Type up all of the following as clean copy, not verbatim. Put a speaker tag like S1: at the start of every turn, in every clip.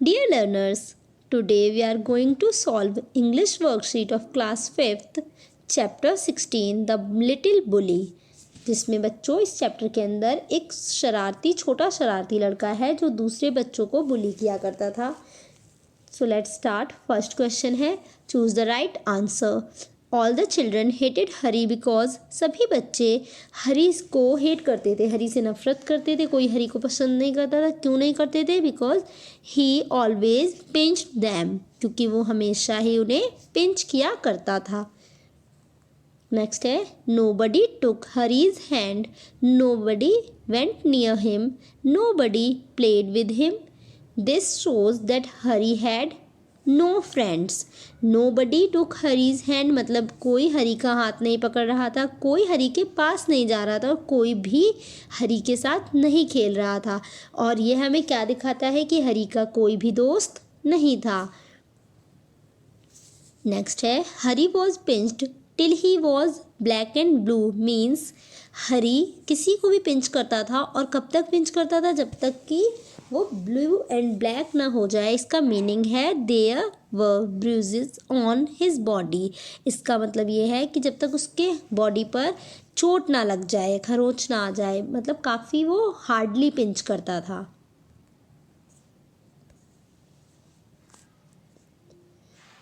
S1: Dear learners, today we are going to solve English worksheet of class 5th, chapter 16, The Little Bully, जिसमें बच्चों इस chapter के अंदर एक छोटा शरारती लड़का है जो दूसरे बच्चों को बुली किया करता था. So let's start. First question है, choose the right answer. All the children hated Hari because सभी बच्चे हरी को हेट करते थे, हरी से नफरत करते थे. कोई हरी को पसंद नहीं करता था. क्यों नहीं करते थे? Because he always pinched them, क्योंकि वो हमेशा ही उन्हें पिंच किया करता था. नेक्स्ट है, nobody took Harry's hand, nobody went near him, nobody played with him. This shows that Hari had no friends. Nobody took Hari's hand मतलब कोई हरी का हाथ नहीं पकड़ रहा था, कोई हरी के पास नहीं जा रहा था और कोई भी हरी के साथ नहीं खेल रहा था. और ये हमें क्या दिखाता है कि हरी का कोई भी दोस्त नहीं था. नेक्स्ट है, Hari was pinched till he was black and blue. Means Hari किसी को भी पिंच करता था और कब तक पिंच करता था? जब तक कि वो ब्लू एंड ब्लैक ना हो जाए. इसका मीनिंग है there were bruises on his body. इसका मतलब ये है कि जब तक उसके बॉडी पर चोट ना लग जाए, खरोंच ना आ जाए, मतलब काफ़ी वो हार्डली पिंच करता था.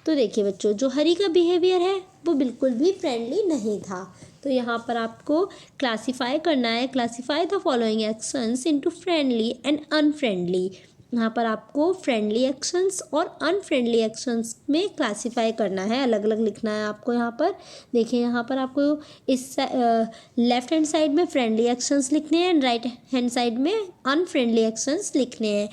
S1: तो देखिए बच्चों, जो हरी का बिहेवियर है वो बिल्कुल भी फ्रेंडली नहीं था. तो यहाँ पर आपको क्लासीफाई करना है. Classify the following actions into friendly and unfriendly. यहाँ पर आपको फ्रेंडली एक्शंस और अनफ्रेंडली एक्शंस में क्लासीफाई करना है, अलग अलग लिखना है आपको. यहाँ पर देखिए, यहाँ पर आपको इस लेफ्ट हैंड साइड में फ्रेंडली एक्शंस लिखने हैं एंड राइट हैंड साइड में अनफ्रेंडली एक्शंस लिखने हैं.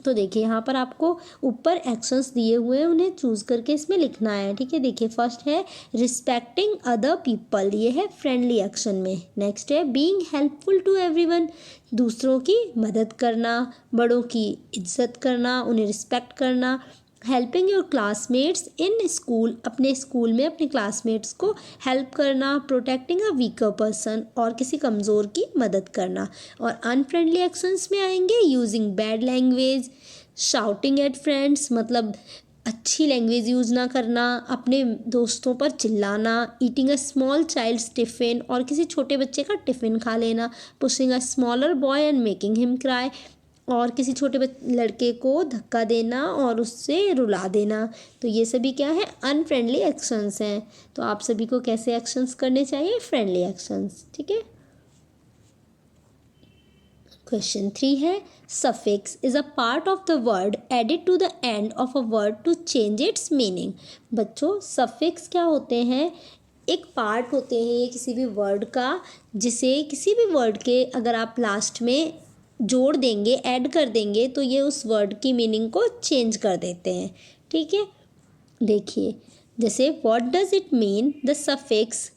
S1: तो देखिए, यहाँ पर आपको ऊपर एक्शंस दिए हुए हैं, उन्हें चूज़ करके इसमें लिखना है. ठीक है, देखिए फर्स्ट है रिस्पेक्टिंग अदर पीपल, ये है फ्रेंडली एक्शन में. नेक्स्ट है बीइंग हेल्पफुल टू एवरीवन, दूसरों की मदद करना, बड़ों की इज्जत करना, उन्हें रिस्पेक्ट करना. Helping your classmates in school, अपने स्कूल में अपने क्लासमेट्स को हेल्प करना. प्रोटेक्टिंग अ वीकर पर्सन, और किसी कमज़ोर की मदद करना. और अनफ्रेंडली एक्शंस में आएंगे using bad language, shouting at friends, मतलब अच्छी लैंग्वेज यूज़ ना करना, अपने दोस्तों पर चिल्लाना. Eating a small child's tiffin, और किसी छोटे बच्चे का टिफ़िन खा लेना. Pushing a smaller boy and making him cry, और किसी छोटे लड़के को धक्का देना और उससे रुला देना. तो ये सभी क्या है? अनफ्रेंडली एक्शंस हैं. तो आप सभी को कैसे एक्शंस करने चाहिए? Friendly actions. ठीक है. क्वेश्चन 3 है, suffix is a part of the word added to the end of a word to change its meaning. बच्चों, सफिक्स क्या होते हैं? एक पार्ट होते हैं ये किसी भी वर्ड का, जिसे किसी भी वर्ड के अगर आप लास्ट में जोड़ देंगे, ऐड कर देंगे, तो ये उस वर्ड की मीनिंग को चेंज कर देते हैं. ठीक है, देखिए जैसे what does it mean, the suffix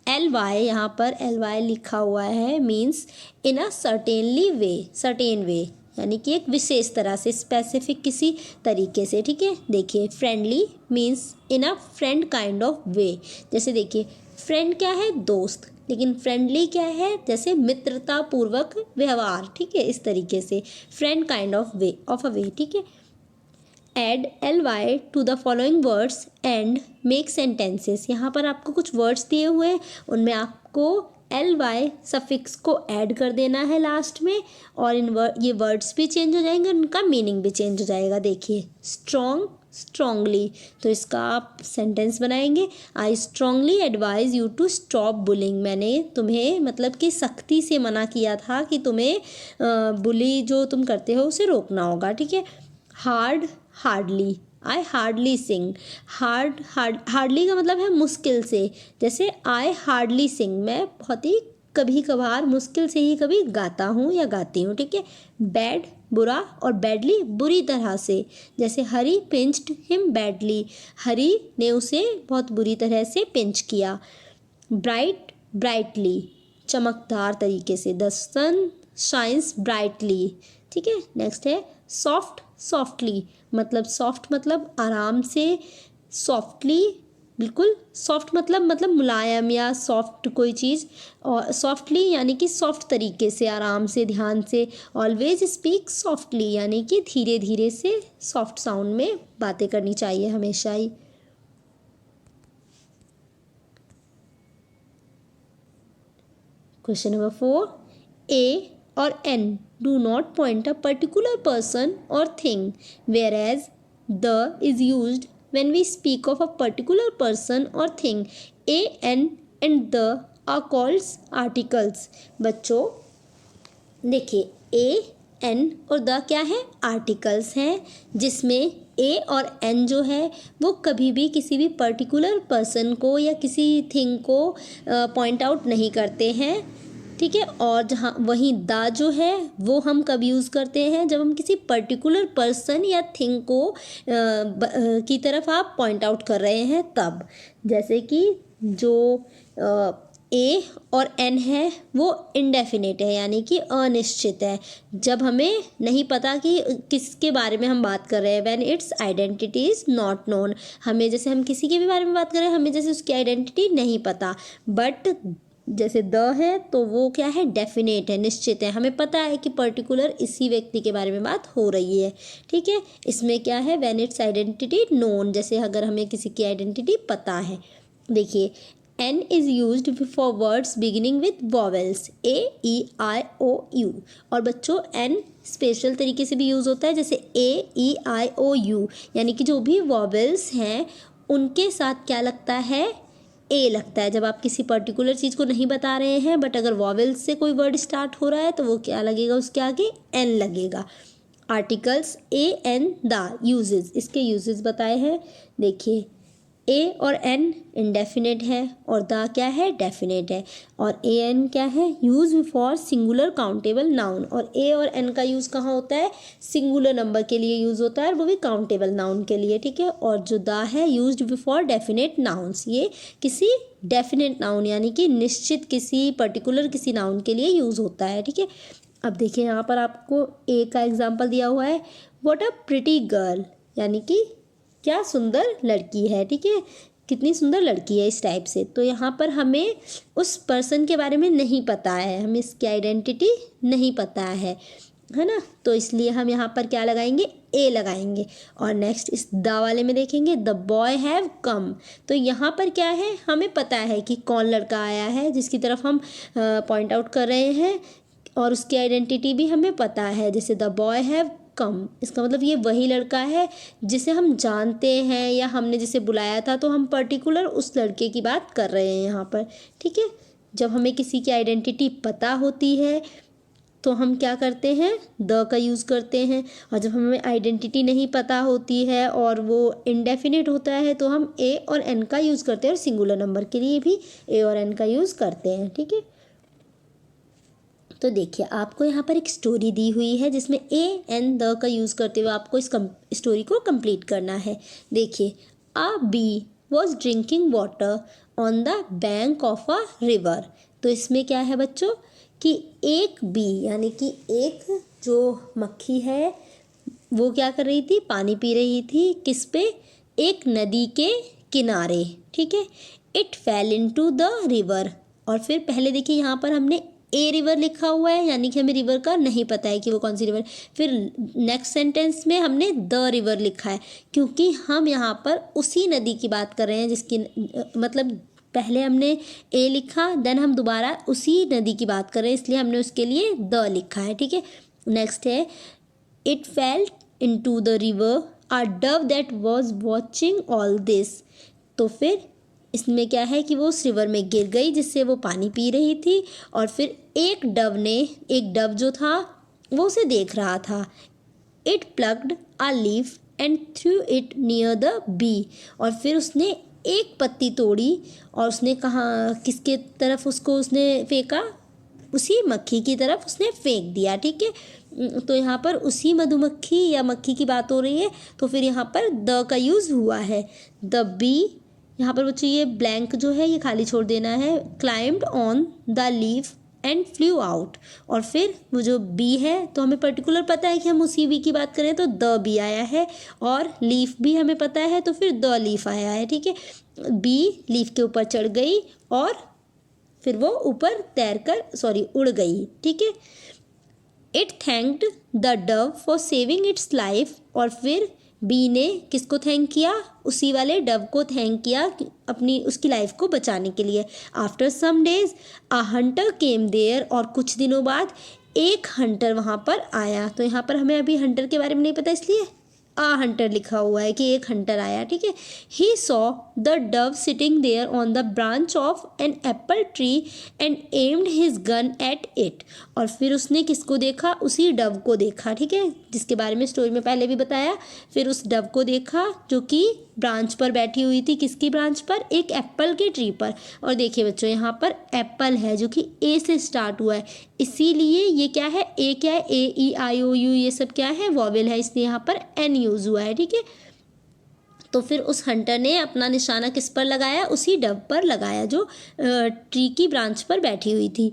S1: ly, यहाँ पर ly लिखा हुआ है, means in a certainly way, certain way, यानी कि एक विशेष तरह से, स्पेसिफिक किसी तरीके से. ठीक है, देखिए friendly means in a friend kind of वे. जैसे देखिए, फ्रेंड क्या है? दोस्त. लेकिन फ्रेंडली क्या है? जैसे मित्रता पूर्वक व्यवहार. ठीक है, इस तरीके से friend kind of way, of a way. ठीक है. Add ly to the following words and make sentences. यहाँ पर आपको कुछ वर्ड्स दिए हुए हैं, उनमें आपको ly सफिक्स को ऐड कर देना है लास्ट में, और ये वर्ड्स भी चेंज हो जाएंगे, उनका मीनिंग भी चेंज हो जाएगा. देखिए स्ट्रॉन्ग, स्ट्रांगली, तो इसका आप सेंटेंस बनाएंगे, I strongly advise you to stop bullying. मैंने तुम्हें मतलब कि सख्ती से मना किया था कि तुम्हें बुली जो तुम करते हो उसे रोकना होगा. ठीक है. Hard, hardly, I hardly sing. Hardly का मतलब है मुश्किल से. जैसे आई हार्डली सिंग, मैं बहुत ही कभी कभार मुश्किल से ही कभी गाता हूँ या गाती हूँ. ठीक है. बैड, बुरा, और बैडली, बुरी तरह से. जैसे हरी पिंच्ड हिम बैडली, हरी ने उसे बहुत बुरी तरह से पिंच किया. ब्राइट, ब्राइटली, चमकदार तरीके से. The sun shines brightly. ठीक है. नेक्स्ट है सॉफ्ट, सॉफ्टली, मतलब सॉफ्ट मतलब आराम से, सॉफ्टली बिल्कुल सॉफ्ट मतलब मुलायम या सॉफ्ट कोई चीज़, और सॉफ्टली यानी कि सॉफ्ट तरीके से, आराम से, ध्यान से। ऑलवेज स्पीक सॉफ्टली यानी कि धीरे धीरे से सॉफ्ट साउंड में बातें करनी चाहिए हमेशा ही। क्वेश्चन नंबर 4, ए और an do not point a particular person और thing, whereas the is used when we speak of a particular person or thing. A, N and the are called articles. बच्चों देखिए, ए, N और the क्या है, articles हैं, जिसमें ए और N जो है वो कभी भी किसी भी पर्टिकुलर पर्सन को या किसी थिंग को पॉइंट आउट नहीं करते हैं, ठीक है। और जहाँ वहीं द जो है वो हम कब यूज़ करते हैं, जब हम किसी पर्टिकुलर पर्सन या थिंग को की तरफ आप पॉइंट आउट कर रहे हैं तब। जैसे कि जो ए और एन है वो इनडेफिनेट है यानी कि अनिश्चित है, जब हमें नहीं पता कि किसके बारे में हम बात कर रहे हैं। When it's identity is not known, हमें जैसे हम किसी के भी बारे में बात कर रहे हैं, हमें जैसे उसकी आइडेंटिटी नहीं पता। बट जैसे द है तो वो क्या है, डेफिनेट है, निश्चित है, हमें पता है कि पर्टिकुलर इसी व्यक्ति के बारे में बात हो रही है, ठीक है। इसमें क्या है, व्हेन इट्स आइडेंटिटी नोन, जैसे अगर हमें किसी की आइडेंटिटी पता है। देखिए, an is used for words beginning with vowels A, E, I, O, U. और बच्चों एन स्पेशल तरीके से भी यूज़ होता है, जैसे ए, ई, आई, ओ, यू, यानी कि जो भी वॉवेल्स हैं उनके साथ क्या लगता है, ए लगता है। जब आप किसी पर्टिकुलर चीज़ को नहीं बता रहे हैं बट अगर वॉवेल्स से कोई वर्ड स्टार्ट हो रहा है तो वो क्या लगेगा, उसके आगे एन लगेगा। Articles a, an, the uses, इसके यूजेस बताए हैं। देखिए, ए और एन इंडेफिनेट है और द क्या है, डेफिनेट है। और ए एन क्या है, use for singular countable noun. और ए और एन का यूज़ कहाँ होता है, सिंगुलर नंबर के लिए यूज़ होता है और वो भी काउंटेबल नाउन के लिए, ठीक है। और जो द है यूज्ड फॉर डेफिनेट नाउन्स, ये किसी डेफिनेट नाउन यानी कि निश्चित किसी पर्टिकुलर किसी नाउन के लिए यूज़ होता है, ठीक है। अब देखिए यहाँ पर आपको ए का एग्जाम्पल दिया हुआ है, व्हाट अ प्रिटी गर्ल, यानी कि क्या सुंदर लड़की है, ठीक है, कितनी सुंदर लड़की है, इस टाइप से। तो यहाँ पर हमें उस पर्सन के बारे में नहीं पता है, हमें इसकी आइडेंटिटी नहीं पता है ना, तो इसलिए हम यहाँ पर क्या लगाएंगे, ए लगाएंगे। और नेक्स्ट इस द वाले में देखेंगे, द बॉय हैव कम। तो यहाँ पर क्या है, हमें पता है कि कौन लड़का आया है जिसकी तरफ हम पॉइंट आउट कर रहे हैं, और उसकी आइडेंटिटी भी हमें पता है, जैसे द बॉय हैव कम, इसका मतलब ये वही लड़का है जिसे हम जानते हैं या हमने जिसे बुलाया था, तो हम पर्टिकुलर उस लड़के की बात कर रहे हैं यहाँ पर, ठीक है। जब हमें किसी की आइडेंटिटी पता होती है तो हम क्या करते हैं, द का यूज़ करते हैं। और जब हमें आइडेंटिटी नहीं पता होती है और वो इनडेफिनेट होता है तो हम ए और एन का यूज़ करते हैं, और सिंगुलर नंबर के लिए भी ए और एन का यूज़ करते हैं, ठीक है। तो देखिए, आपको यहाँ पर एक स्टोरी दी हुई है जिसमें ए एन द का यूज़ करते हुए आपको इस स्टोरी को कंप्लीट करना है। देखिए, a bee was drinking water on the bank of a river. तो इसमें क्या है बच्चों कि एक बी यानी कि एक जो मक्खी है वो क्या कर रही थी, पानी पी रही थी, किस पे, एक नदी के किनारे, ठीक है। It fail into the river. और फिर पहले देखिए यहाँ पर हमने ए रिवर लिखा हुआ है यानी कि हमें रिवर का नहीं पता है कि वो कौन सी रिवर। फिर नेक्स्ट सेंटेंस में हमने द रिवर लिखा है क्योंकि हम यहाँ पर उसी नदी की बात कर रहे हैं जिसकी मतलब पहले हमने ए लिखा, देन हम दोबारा उसी नदी की बात कर रहे हैं, इसलिए हमने उसके लिए द लिखा है, ठीक है। नेक्स्ट है, it fail into the river a Dove that was watching all this. तो फिर इसमें क्या है कि वो उस रिवर में गिर गई जिससे वो पानी पी रही थी, और फिर एक डव जो था वो उसे देख रहा था। It plugged a leaf and threw it near the bee. और फिर उसने एक पत्ती तोड़ी और उसने कहा किसके तरफ उसको उसने फेंका, उसी मक्खी की तरफ उसने फेंक दिया, ठीक है। तो यहाँ पर उसी मधुमक्खी या मक्खी की बात हो रही है, तो फिर यहाँ पर द का यूज़ हुआ है। द बी, यहाँ पर बच्चों ये ब्लैंक जो है ये खाली छोड़ देना है। Climbed on the leaf and flu out. और फिर वो जो बी है तो हमें पर्टिकुलर पता है कि हम उसी बी की बात करें तो द बी आया है, और लीफ भी हमें पता है तो फिर द लीफ आया है, ठीक है। बी लीफ के ऊपर चढ़ गई और फिर वो ऊपर उड़ गई, ठीक है। It thanked the Dove for saving it's life, और फिर बी ने किसको थैंक किया, उसी वाले डव को थैंक किया अपनी उसकी लाइफ को बचाने के लिए। After some days a hunter came there, और कुछ दिनों बाद एक हंटर वहाँ पर आया। तो यहाँ पर हमें अभी हंटर के बारे में नहीं पता, इसलिए हंटर लिखा हुआ है कि एक हंटर आया, ठीक है। He saw the dove sitting there on the branch of an apple tree and aimed his gun at it, और फिर उसने किसको देखा, उसी डव को देखा, ठीक है, जिसके बारे में स्टोरी में पहले भी बताया। फिर उस डव को देखा जो कि ब्रांच पर बैठी हुई थी, किसकी ब्रांच पर, एक एप्पल के ट्री पर। और देखिए बच्चों यहाँ पर एप्पल है जो कि ए से स्टार्ट हुआ है, इसीलिए ये क्या है, ए क्या है, ए ई आई ओ यू ये सब क्या है, वॉवेल है, इसलिए यहाँ पर एन यूज हुआ है, ठीक है। तो फिर उस हंटर ने अपना निशाना किस पर लगाया, उसी डव पर लगाया जो ट्री की ब्रांच पर बैठी हुई थी।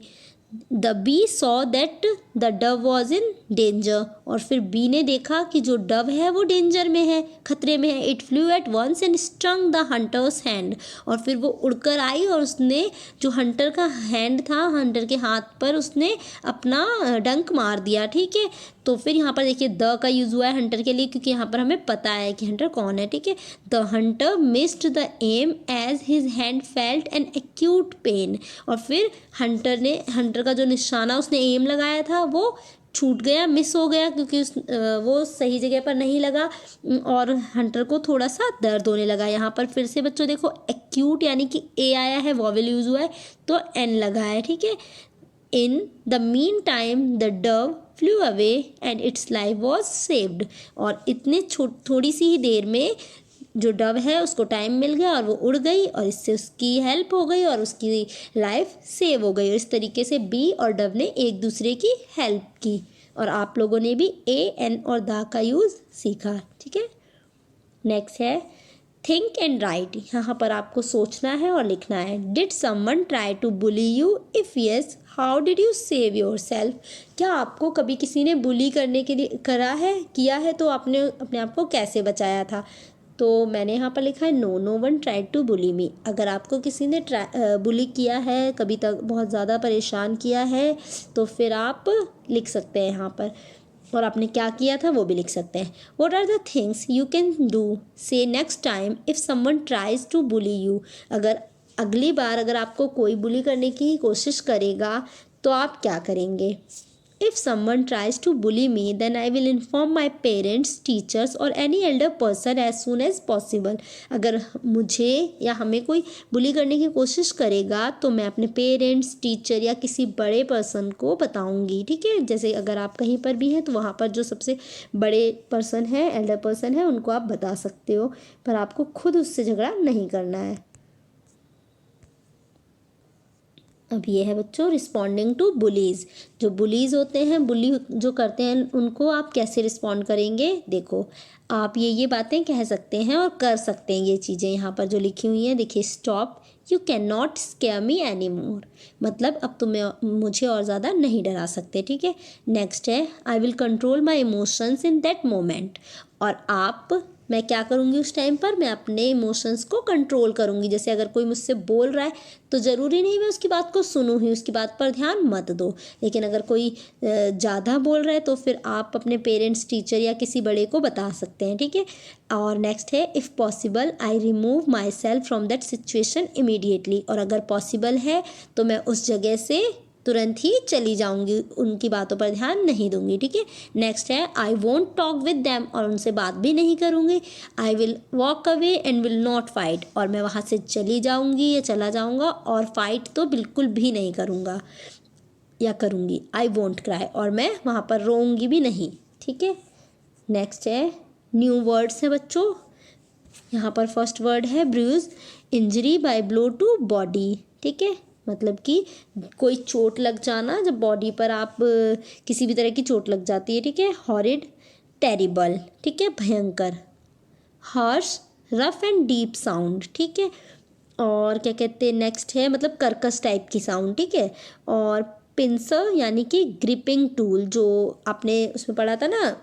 S1: The bee saw that the dove was in danger, और फिर बी ने देखा कि जो डव है वो डेंजर में है, खतरे में है। It flew at once and strung the hunter's hand, और फिर वो उड़कर आई और उसने जो हंटर का हैंड था, हंटर के हाथ पर उसने अपना डंक मार दिया, ठीक है। तो फिर यहाँ पर देखिए द का यूज़ हुआ है हंटर के लिए, क्योंकि यहाँ पर हमें पता है कि हंटर कौन है, ठीक है। The hunter missed the aim as his hand felt an acute pain, और फिर हंटर का जो निशाना उसने एम लगाया था वो छूट गया, मिस हो गया, क्योंकि वो सही जगह पर नहीं लगा और हंटर को थोड़ा सा दर्द होने लगा। यहाँ पर फिर से बच्चों देखो एक्यूट यानी कि ए आया है, वॉवेल यूज़ हुआ है तो एन लगा है, ठीक है। In the mean time the Dove flu away and it's life was saved, और इतने थोड़ी सी ही देर में जो डव है उसको टाइम मिल गया और वो उड़ गई, और इससे उसकी हेल्प हो गई और उसकी लाइफ सेव हो गई। और इस तरीके से बी और डव ने एक दूसरे की हेल्प की, और आप लोगों ने भी ए एन और द का यूज़ सीखा, ठीक है। नेक्स्ट है थिंक एंड राइट, यहाँ पर आपको सोचना है और लिखना है। Did someone try to bully you, if yes how did you save yourself, क्या आपको कभी किसी ने बुली करने के लिए किया है तो आपने अपने आप को कैसे बचाया था। तो मैंने यहाँ पर लिखा है no one tried to bully me. अगर आपको किसी ने बुली किया है, कभी तक बहुत ज़्यादा परेशान किया है, तो फिर आप लिख सकते हैं यहाँ पर, और आपने क्या किया था वो भी लिख सकते हैं। What are the things you can do say next time if someone tries to bully you, अगर अगली बार अगर आपको कोई बुली करने की कोशिश करेगा तो आप क्या करेंगे। If someone tries to bully me, then I will inform my parents, teachers or any elder person as soon as possible. अगर मुझे या हमें कोई बुली करने की कोशिश करेगा तो मैं अपने पेरेंट्स, टीचर या किसी बड़े पर्सन को बताऊंगी, ठीक है। जैसे अगर आप कहीं पर भी हैं तो वहाँ पर जो सबसे बड़े पर्सन है, एल्डर पर्सन है, उनको आप बता सकते हो, पर आपको खुद उससे झगड़ा नहीं करना है। अब ये है बच्चों रिस्पॉन्डिंग टू बुलीज़। जो बुलीज़ होते हैं, बुली जो करते हैं, उनको आप कैसे रिस्पॉन्ड करेंगे। देखो आप ये बातें कह सकते हैं और कर सकते हैं ये चीज़ें यहाँ पर जो लिखी हुई हैं। देखिए stop, you can not scare me any more, मतलब अब तुम्हें मुझे और ज़्यादा नहीं डरा सकते, ठीक है। नेक्स्ट है I will control my emotions in that moment, और मैं क्या करूँगी उस टाइम पर, मैं अपने इमोशंस को कंट्रोल करूँगी। जैसे अगर कोई मुझसे बोल रहा है तो ज़रूरी नहीं मैं उसकी बात को सुनूँ ही, उसकी बात पर ध्यान मत दो। लेकिन अगर कोई ज़्यादा बोल रहा है तो फिर आप अपने पेरेंट्स, टीचर या किसी बड़े को बता सकते हैं, ठीक है। और नेक्स्ट है if possible I remove my self from that situation immediately, और अगर पॉसिबल है तो मैं उस जगह से तुरंत ही चली जाऊंगी, उनकी बातों पर ध्यान नहीं दूंगी, ठीक है। नेक्स्ट है I won't talk with them, और उनसे बात भी नहीं करूंगी। I will walk away and will not fight, और मैं वहाँ से चली जाऊंगी या चला जाऊंगा और फाइट तो बिल्कुल भी नहीं करूंगा या करूंगी। आई वोंट क्राई, और मैं वहाँ पर रोऊंगी भी नहीं, ठीक है। नेक्स्ट है न्यू वर्ड्स है बच्चों। यहाँ पर फर्स्ट वर्ड है bruise, injury by blow to body, ठीक है, मतलब कि कोई चोट लग जाना, जब बॉडी पर आप किसी भी तरह की चोट लग जाती है, ठीक है। हॉरिड, टेरिबल, ठीक है, भयंकर। Harsh, rough and deep sound, ठीक है। और क्या कहते हैं नेक्स्ट है मतलब कर्कश टाइप की साउंड, ठीक है। और पिंसर यानी कि ग्रिपिंग टूल, जो आपने उसमें पढ़ा था ना,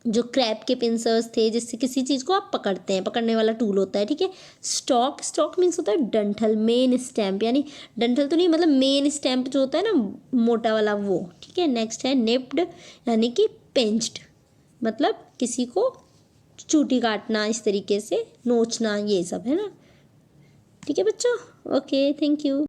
S1: जो क्रैब के पिंसर्स थे जिससे किसी चीज़ को आप पकड़ते हैं, पकड़ने वाला टूल होता है, ठीक है। स्टॉक, स्टॉक मीन्स होता है डंठल, मेन स्टैम्प यानी डंठल तो नहीं, मतलब मेन स्टैम्प जो होता है ना मोटा वाला वो, ठीक है। नेक्स्ट है निप्ड यानी कि पिंच्ड, मतलब किसी को चूटी काटना, इस तरीके से नोचना, ये सब है ना, ठीक है बच्चों। Okay, thank you.